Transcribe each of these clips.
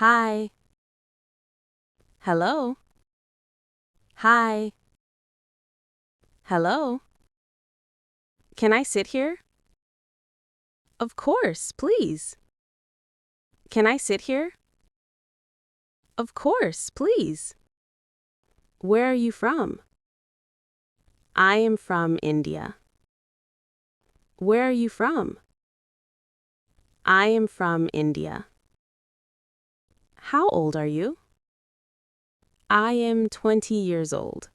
Hi. Hello. Hi. Hello. Can I sit here? Of course, please. Can I sit here? Of course, please. Where are you from? I am from India. Where are you from? I am from India. How old are you? I am 20 years old.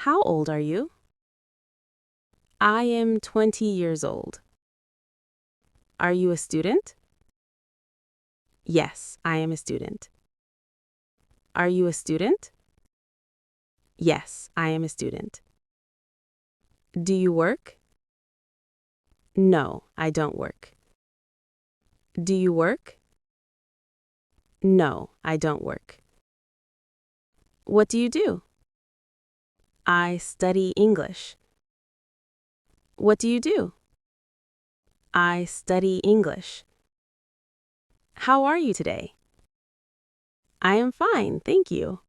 How old are you? I am 20 years old. Are you a student? Yes, I am a student. Are you a student? Yes, I am a student. Do you work? No, I don't work. Do you work? No, I don't work. What do you do? I study English. What do you do? I study English. How are you today? I am fine, thank you.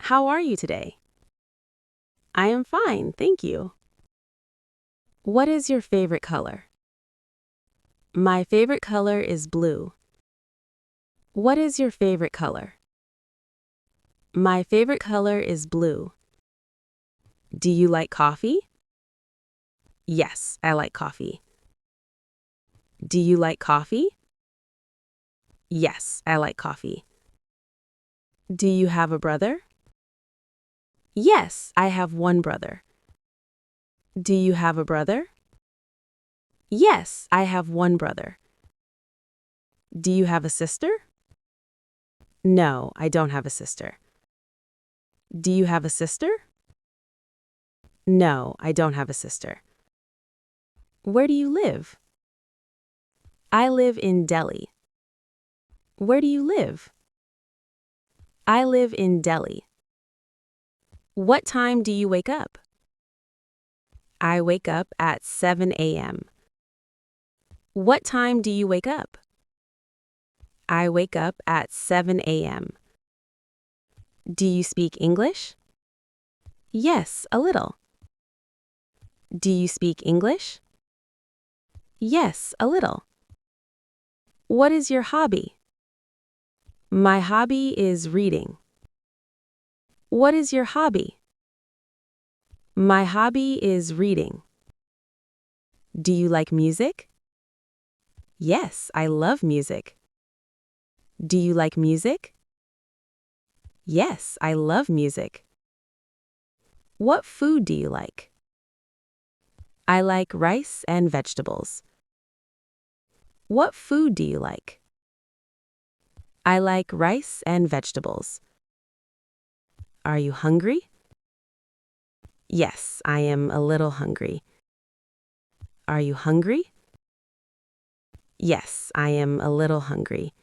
How are you today? I am fine, thank you. What is your favorite color? My favorite color is blue. What is your favorite color? My favorite color is blue. Do you like coffee? Yes, I like coffee. Do you like coffee? Yes, I like coffee. Do you have a brother? Yes, I have one brother. Do you have a brother? Yes, I have one brother. Do you have a sister? No, I don't have a sister. Do you have a sister? No, I don't have a sister. Where do you live? I live in Delhi. Where do you live? I live in Delhi. What time do you wake up? I wake up at 7 a.m. What time do you wake up? I wake up at 7 a.m. Do you speak English? Yes, a little. Do you speak English? Yes, a little. What is your hobby? My hobby is reading. What is your hobby? My hobby is reading. Do you like music? Yes, I love music. Do you like music? Yes, I love music. What food do you like? I like rice and vegetables. What food do you like? I like rice and vegetables. Are you hungry? Yes, I am a little hungry. Are you hungry? Yes, I am a little hungry.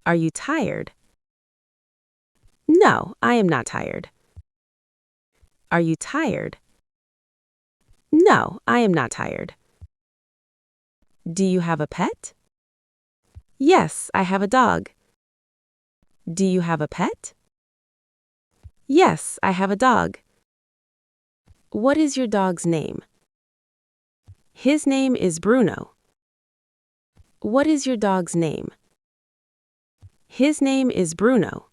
Are you tired? No, I am not tired. Are you tired? No, I am not tired. Do you have a pet? Yes, I have a dog. Do you have a pet? Yes, I have a dog. What is your dog's name? His name is Bruno. What is your dog's name? His name is Bruno.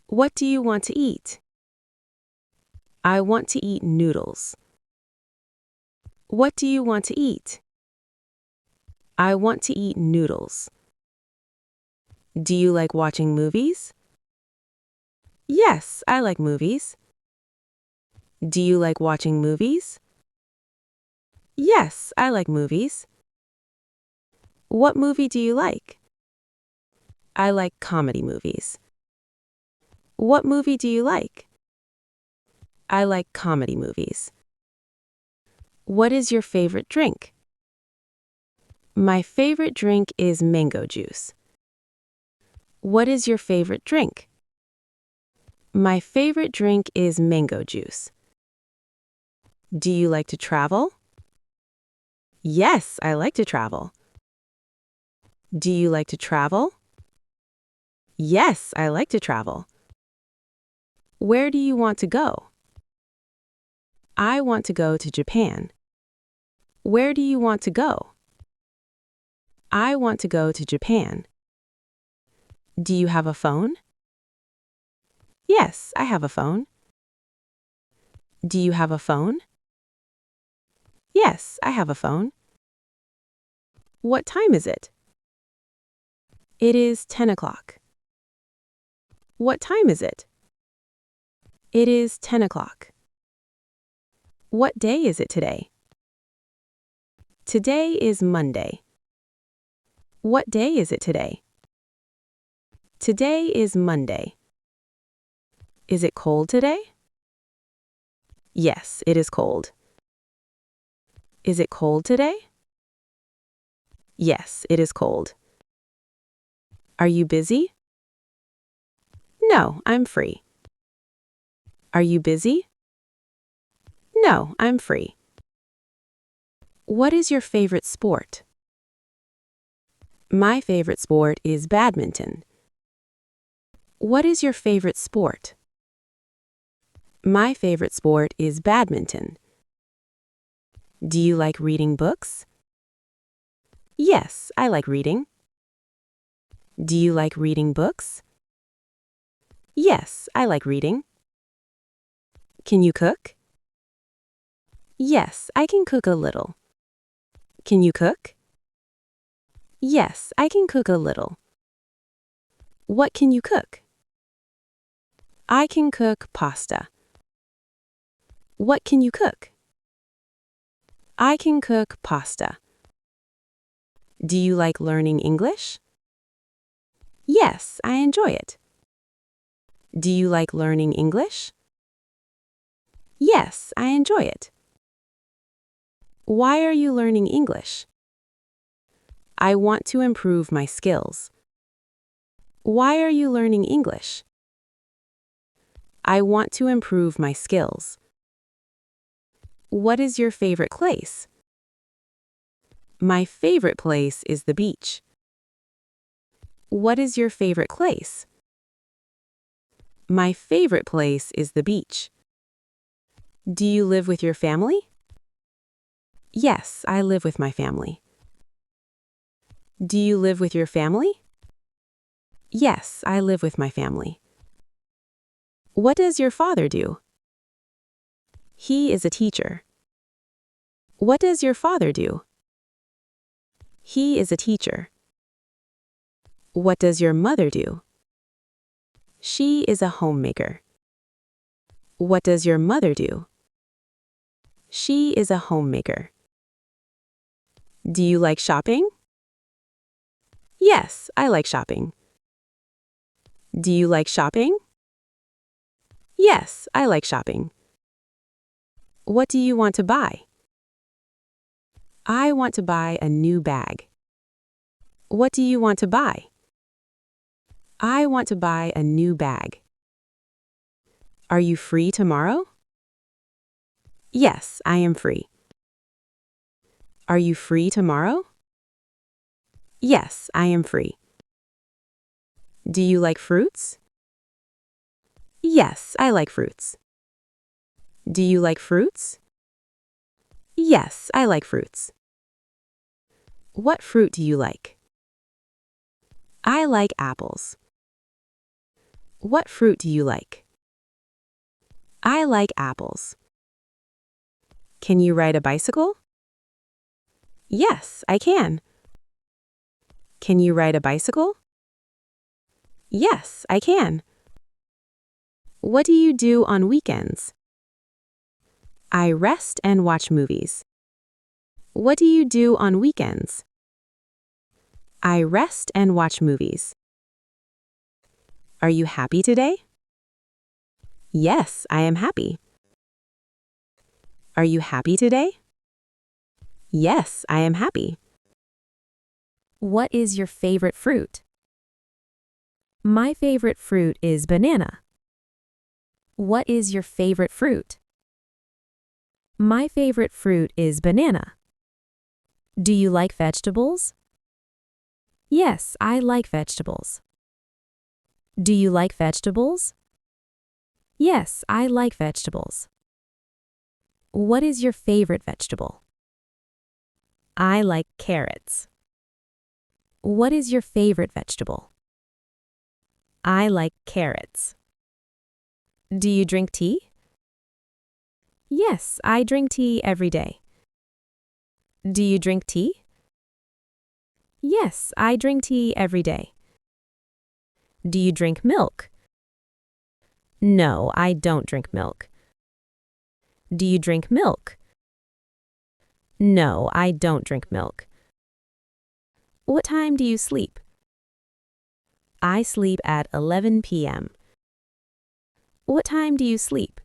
What do you want to eat? I want to eat noodles. What do you want to eat? I want to eat noodles. Do you like watching movies? Yes, I like movies. Do you like watching movies? Yes, I like movies. What movie do you like? I like comedy movies. What movie do you like? I like comedy movies. What is your favorite drink? My favorite drink is mango juice. What is your favorite drink? My favorite drink is mango juice. Do you like to travel? Yes, I like to travel. Do you like to travel? Yes, I like to travel. Where do you want to go? I want to go to Japan. Where do you want to go? I want to go to Japan. Do you have a phone? Yes, I have a phone. Do you have a phone? Yes, I have a phone. What time is it? It is 10 o'clock. What time is it? It is 10 o'clock. What day is it today? Today is Monday. What day is it today? Today is Monday. Is it cold today? Yes, it is cold. Is it cold today? Yes, it is cold. Are you busy? No, I'm free. Are you busy? No, I'm free. What is your favorite sport? My favorite sport is badminton. What is your favorite sport? My favorite sport is badminton. Do you like reading books? Yes, I like reading. Do you like reading books? Yes, I like reading. Can you cook? Yes, I can cook a little. Can you cook? Yes, I can cook a little. What can you cook? I can cook pasta. What can you cook? I can cook pasta. Do you like learning English? Yes, I enjoy it. Do you like learning English? Yes, I enjoy it. Why are you learning English? I want to improve my skills. Why are you learning English? I want to improve my skills. What is your favorite place? My favorite place is the beach. What is your favorite place? My favorite place is the beach. Do you live with your family? Yes, I live with my family. Do you live with your family? Yes, I live with my family. What does your father do? He is a teacher. What does your father do? He is a teacher. What does your mother do? She is a homemaker. What does your mother do? She is a homemaker. Do you like shopping? Yes, I like shopping. Do you like shopping? Yes, I like shopping. What do you want to buy? I want to buy a new bag. What do you want to buy? I want to buy a new bag. Are you free tomorrow? Yes, I am free. Are you free tomorrow? Yes, I am free. Do you like fruits? Yes, I like fruits. Do you like fruits? Yes, I like fruits. What fruit do you like? I like apples. What fruit do you like? I like apples. Can you ride a bicycle? Yes, I can. Can you ride a bicycle? Yes, I can. What do you do on weekends? I rest and watch movies. What do you do on weekends? I rest and watch movies. Are you happy today? Yes, I am happy. Are you happy today? Yes, I am happy. What is your favorite fruit? My favorite fruit is banana. What is your favorite fruit? My favorite fruit is banana. Do you like vegetables? Yes, I like vegetables. Do you like vegetables? Yes, I like vegetables. What is your favorite vegetable? I like carrots. What is your favorite vegetable? I like carrots. Do you drink tea? Yes, I drink tea every day. Do you drink tea? Yes, I drink tea every day. Do you drink milk? No, I don't drink milk. Do you drink milk? No, I don't drink milk. What time do you sleep? I sleep at 11 p.m. What time do you sleep?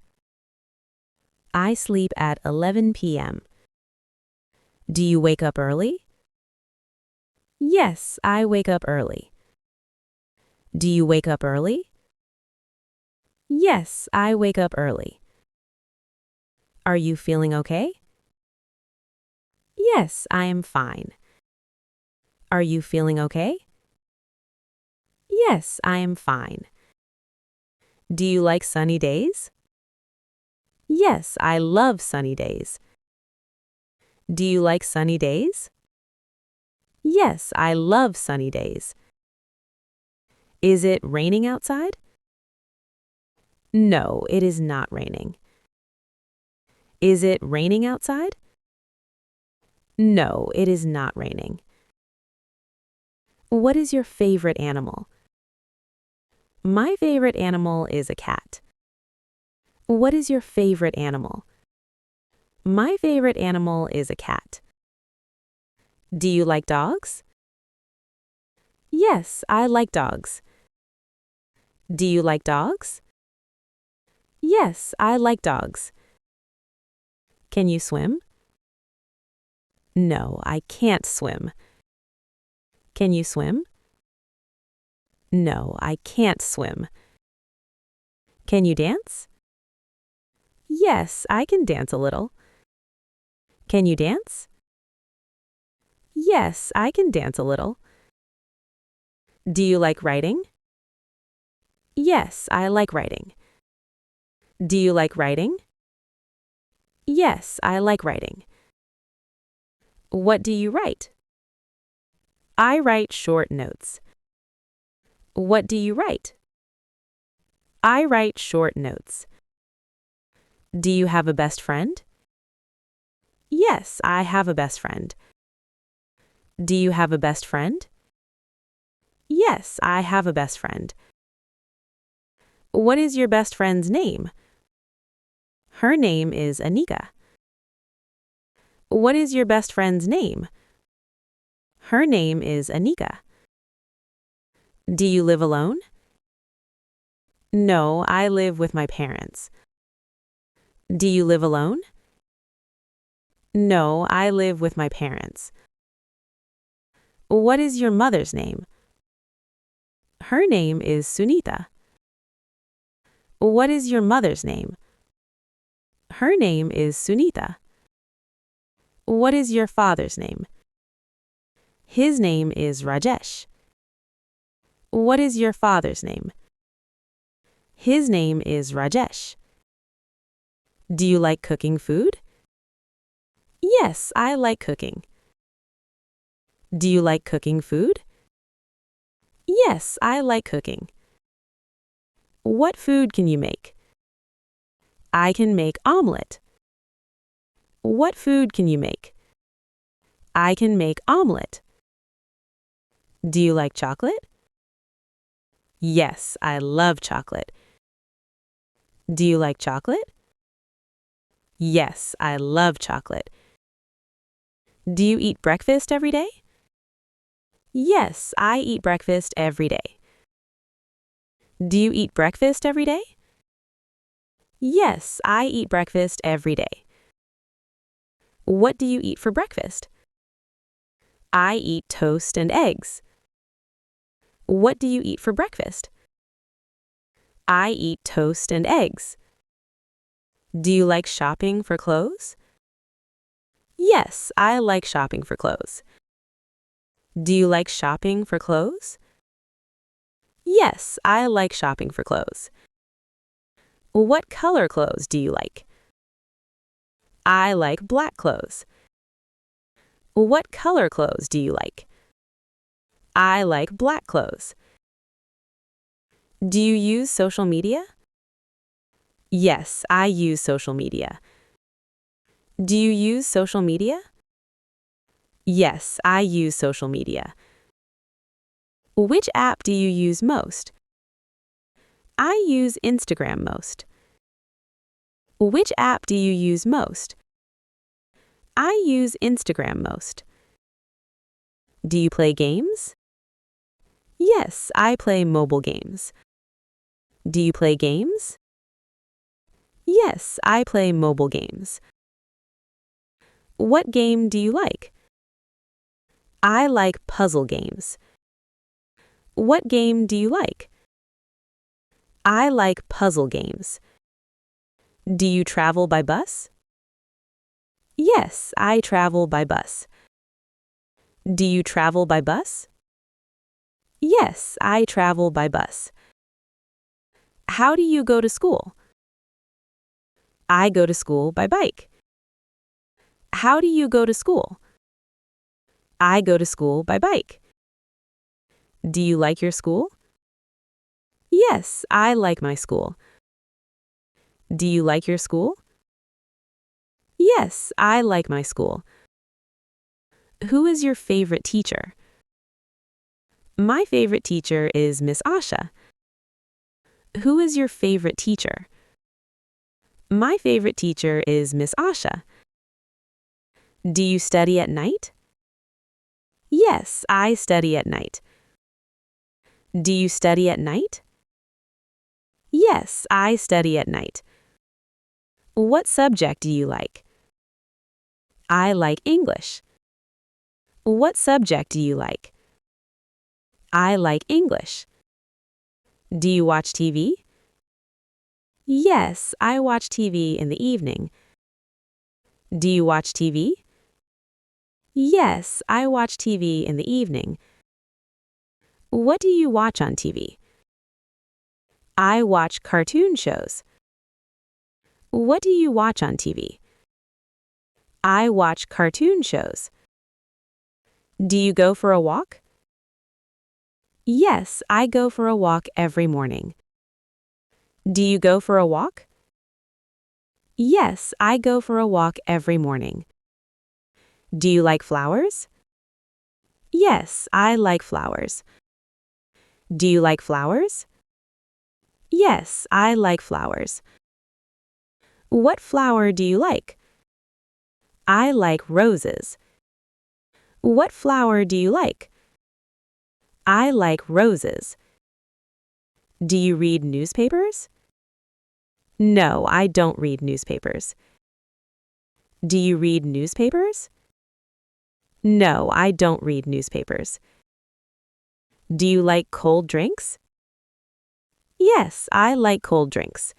I sleep at 11 p.m. Do you wake up early? Yes, I wake up early. Do you wake up early? Yes, I wake up early. Are you feeling okay? Yes, I am fine. Are you feeling okay? Yes, I am fine. Do you like sunny days? Yes, I love sunny days. Do you like sunny days? Yes, I love sunny days. Is it raining outside? No, it is not raining. Is it raining outside? No, it is not raining. What is your favorite animal? My favorite animal is a cat. What is your favorite animal? My favorite animal is a cat. Do you like dogs? Yes, I like dogs. Do you like dogs? Yes, I like dogs. Can you swim? No, I can't swim. Can you swim? No, I can't swim. Can you dance? Yes, I can dance a little. Can you dance? Yes, I can dance a little. Do you like writing? Yes, I like writing. Do you like writing? Yes, I like writing. What do you write? I write short notes. What do you write? I write short notes. Do you have a best friend? Yes, I have a best friend. Do you have a best friend? Yes, I have a best friend. What is your best friend's name? Her name is Anika. What is your best friend's name? Her name is Anika. Do you live alone? No, I live with my parents. Do you live alone? No, I live with my parents. What is your mother's name? Her name is Sunita. What is your mother's name? Her name is Sunita. What is your father's name? His name is Rajesh. What is your father's name? His name is Rajesh. Do you like cooking food? Yes, I like cooking. Do you like cooking food? Yes, I like cooking. What food can you make? I can make omelet. What food can you make? I can make omelet. Do you like chocolate? Yes, I love chocolate. Do you like chocolate? Yes, I love chocolate. Do you eat breakfast every day? Yes, I eat breakfast every day. Do you eat breakfast every day? Yes, I eat breakfast every day. What do you eat for breakfast? I eat toast and eggs. What do you eat for breakfast? I eat toast and eggs. Do you like shopping for clothes? Yes, I like shopping for clothes. Do you like shopping for clothes? Yes, I like shopping for clothes. What color clothes do you like? I like black clothes. What color clothes do you like? I like black clothes. Do you use social media? Yes, I use social media. Do you use social media? Yes, I use social media. Which app do you use most? I use Instagram most. Which app do you use most? I use Instagram most. Do you play games? Yes, I play mobile games. Do you play games? Yes, I play mobile games. What game do you like? I like puzzle games. What game do you like? I like puzzle games. Do you travel by bus? Yes, I travel by bus. Do you travel by bus? Yes, I travel by bus. How do you go to school? I go to school by bike. How do you go to school? I go to school by bike. Do you like your school? Yes, I like my school. Do you like your school? Yes, I like my school. Who is your favorite teacher? My favorite teacher is Miss Asha. Who is your favorite teacher? My favorite teacher is Miss Asha. Do you study at night? Yes, I study at night. Do you study at night? Yes, I study at night. What subject do you like? I like English. What subject do you like? I like English. Do you watch TV? Yes, I watch TV in the evening. Do you watch TV? Yes, I watch TV in the evening. What do you watch on TV? I watch cartoon shows. What do you watch on TV? I watch cartoon shows. Do you go for a walk? Yes, I go for a walk every morning. Do you go for a walk? Yes, I go for a walk every morning. Do you like flowers? Yes, I like flowers. Do you like flowers? Yes, I like flowers. What flower do you like? I like roses. What flower do you like? I like roses. Do you read newspapers? No, I don't read newspapers. Do you read newspapers? No, I don't read newspapers. Do you like cold drinks? Yes, I like cold drinks.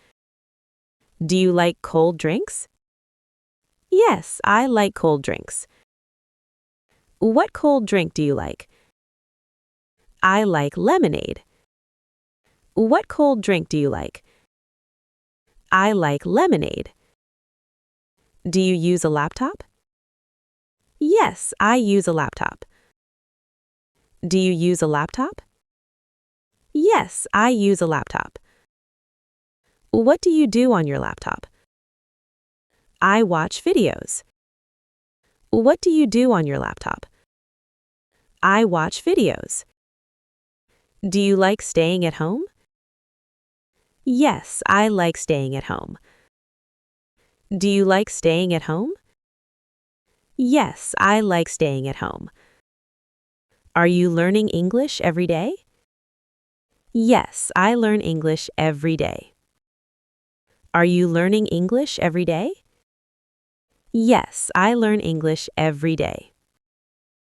Do you like cold drinks? Yes, I like cold drinks. What cold drink do you like? I like lemonade. What cold drink do you like? I like lemonade. Do you use a laptop? Yes, I use a laptop. Do you use a laptop? Yes, I use a laptop. What do you do on your laptop? I watch videos. What do you do on your laptop? I watch videos. Do you like staying at home? Yes, I like staying at home. Do you like staying at home? Yes, I like staying at home. Are you learning English every day? Yes, I learn English every day. Are you learning English every day? Yes, I learn English every day.